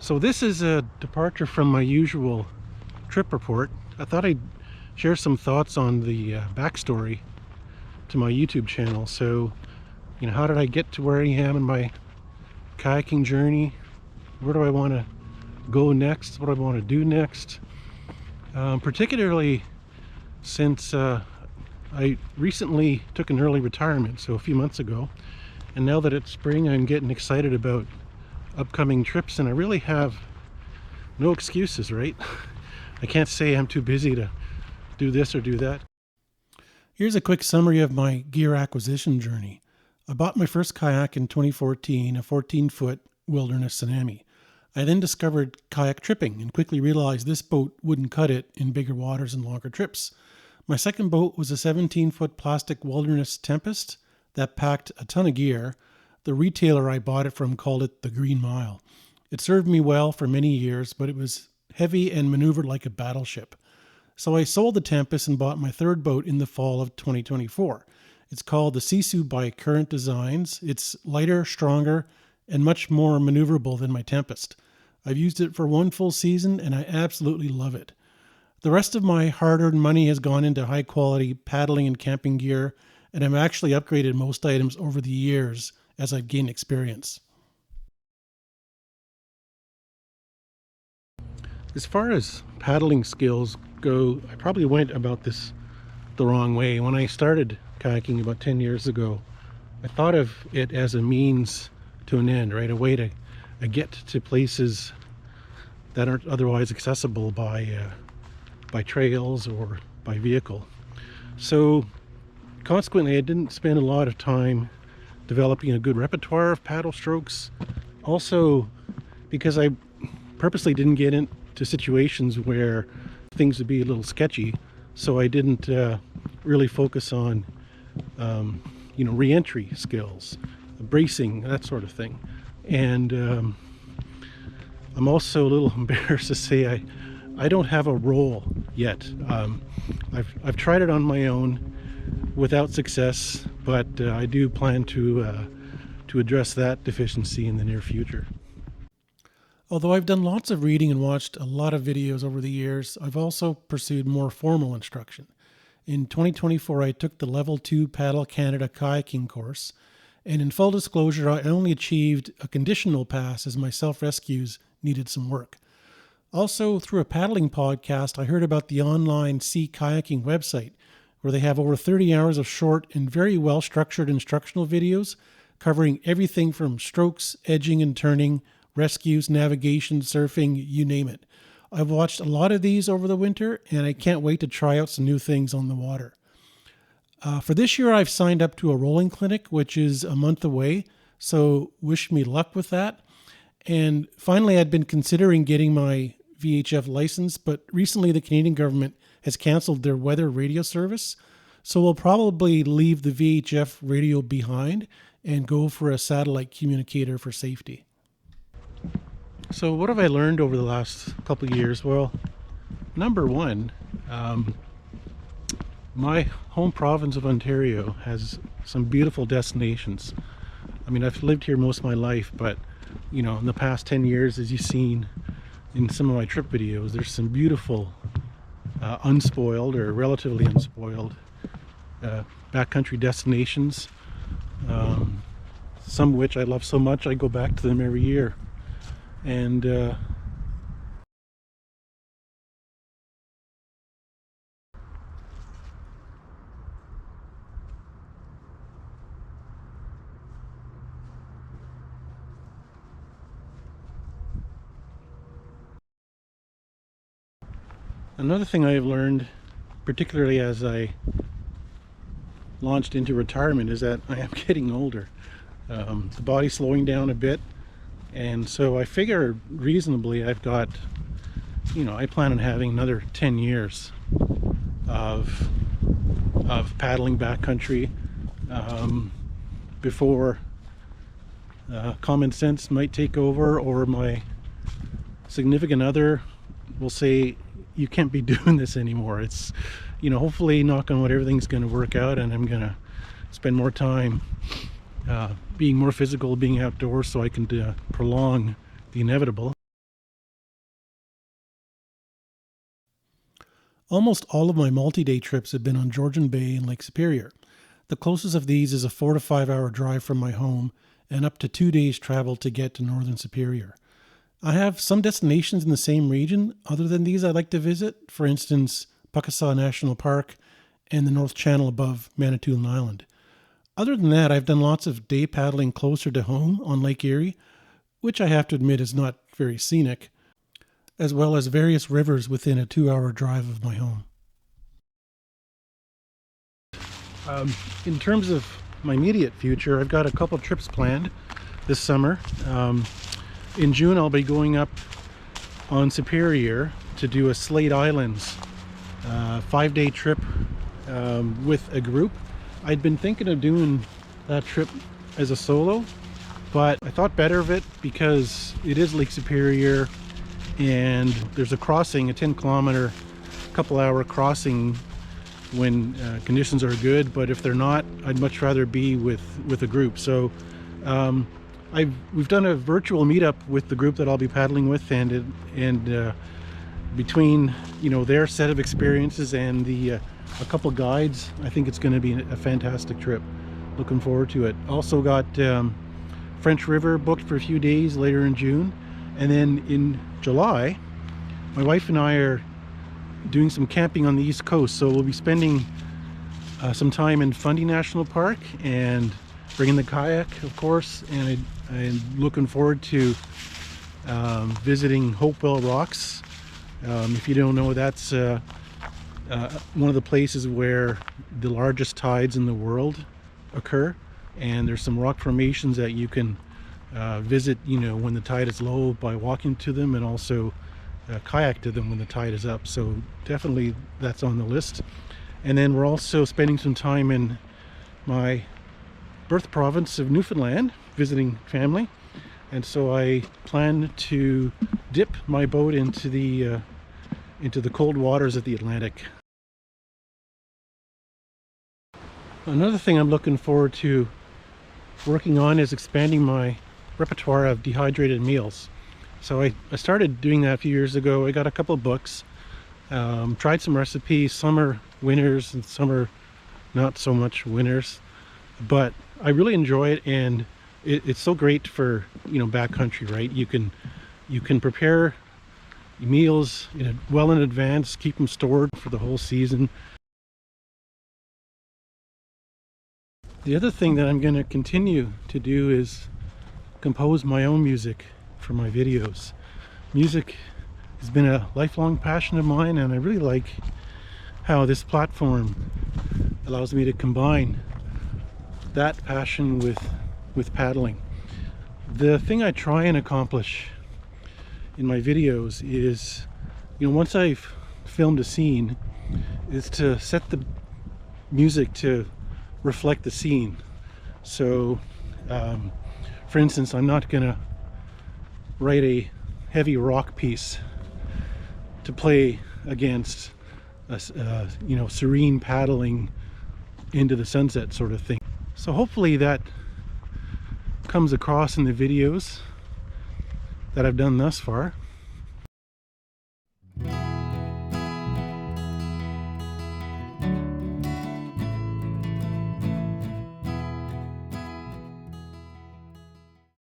So this is a departure from my usual trip report. I thought I'd share some thoughts on the backstory to my YouTube channel. So, how did I get to where I am in my kayaking journey? Where do I want to go next? What do I want to do next? Particularly since I recently took an early retirement, so a few months ago. And now that it's spring, I'm getting excited about upcoming trips, and I really have no excuses, right? I can't say I'm too busy to do this or do that. Here's a quick summary of my gear acquisition journey. I bought my first kayak in 2014, a 14-foot wilderness tsunami. I then discovered kayak tripping and quickly realized this boat wouldn't cut it in bigger waters and longer trips. My second boat was a 17-foot plastic wilderness Tempest that packed a ton of gear. The retailer I bought it from called it the Green Mile. It served me well for many years, but it was heavy and maneuvered like a battleship. So I sold the Tempest and bought my third boat in the fall of 2024. It's called the Sisu by Current Designs. It's lighter, stronger, and much more maneuverable than my Tempest. I've used it for one full season and I absolutely love it. The rest of my hard-earned money has gone into high-quality paddling and camping gear, and I've actually upgraded most items over the years as I've gained experience. As far as paddling skills go, I probably went about this the wrong way. When I started kayaking about 10 years ago, I thought of it as a means to an end, right? A way to get to places that aren't otherwise accessible by trails or by vehicle. So consequently, I didn't spend a lot of time developing a good repertoire of paddle strokes. Also, because I purposely didn't get into situations where things would be a little sketchy, so I didn't really focus on re-entry skills, bracing, that sort of thing. And I'm also a little embarrassed to say I don't have a role yet. I've tried it on my own without success, but I do plan to address that deficiency in the near future. Although I've done lots of reading and watched a lot of videos over the years, I've also pursued more formal instruction. In 2024, I took the Level 2 Paddle Canada kayaking course, and in full disclosure, I only achieved a conditional pass as my self-rescues needed some work. Also, through a paddling podcast, I heard about the online Sea Kayaking website, where they have over 30 hours of short and very well-structured instructional videos covering everything from strokes, edging and turning, rescues, navigation, surfing, you name it. I've watched a lot of these over the winter, and I can't wait to try out some new things on the water. For this year, I've signed up to a rolling clinic, which is a month away, so wish me luck with that. And finally, I'd been considering getting my VHF license, but recently the Canadian government has canceled their weather radio service, so we'll probably leave the VHF radio behind and go for a satellite communicator for safety. So what have I learned over the last couple of years? Well, number one, my home province of Ontario has some beautiful destinations. I mean, I've lived here most of my life, but in the past 10 years, as you've seen in some of my trip videos, there's some beautiful unspoiled or relatively unspoiled backcountry destinations, some of which I love so much I go back to them every year. And another thing I have learned, particularly as I launched into retirement, is that I am getting older. The body's slowing down a bit, and so I figure reasonably I've got, I plan on having another 10 years of paddling backcountry before common sense might take over, or my significant other will say, you can't be doing this anymore. It's, hopefully, knock on wood, everything's going to work out, and I'm going to spend more time being more physical, being outdoors, so I can prolong the inevitable. Almost all of my multi-day trips have been on Georgian Bay and Lake Superior. The closest of these is a 4 to 5 hour drive from my home and up to 2 days travel to get to Northern Superior. I have some destinations in the same region other than these I'd like to visit, for instance, Puckasaw National Park and the North Channel above Manitoulin Island. Other than that, I've done lots of day paddling closer to home on Lake Erie, which I have to admit is not very scenic, as well as various rivers within a 2-hour drive of my home. In terms of my immediate future, I've got a couple trips planned this summer. In June, I'll be going up on Superior to do a Slate Islands 5-day trip with a group. I'd been thinking of doing that trip as a solo, but I thought better of it because it is Lake Superior and there's a crossing, a 10-kilometer, couple-hour crossing when conditions are good, but if they're not, I'd much rather be with a group. So we've done a virtual meetup with the group that I'll be paddling with, and between their set of experiences and a couple guides, I think it's going to be a fantastic trip. Looking forward to it. Also got French River booked for a few days later in June, and then in July my wife and I are doing some camping on the East Coast, so we'll be spending some time in Fundy National Park and bringing the kayak, of course, and I'm looking forward to visiting Hopewell Rocks. If you don't know, that's one of the places where the largest tides in the world occur, and there's some rock formations that you can visit when the tide is low by walking to them, and also kayak to them when the tide is up. So definitely that's on the list. And then we're also spending some time in my birth province of Newfoundland visiting family, and so I plan to dip my boat into the cold waters of the Atlantic. Another thing I'm looking forward to working on is expanding my repertoire of dehydrated meals. So I started doing that a few years ago. I got a couple of books, tried some recipes. Some are winners and some are not so much winners, but I really enjoy it, and it's so great for backcountry, right? You can prepare meals well in advance, keep them stored for the whole season. The other thing that I'm going to continue to do is compose my own music for my videos. Music has been a lifelong passion of mine, and I really like how this platform allows me to combine that passion with paddling. The thing I try and accomplish in my videos is, once I've filmed a scene, is to set the music to reflect the scene. So for instance, I'm not gonna write a heavy rock piece to play against a serene paddling into the sunset sort of thing. So hopefully that comes across in the videos that I've done thus far.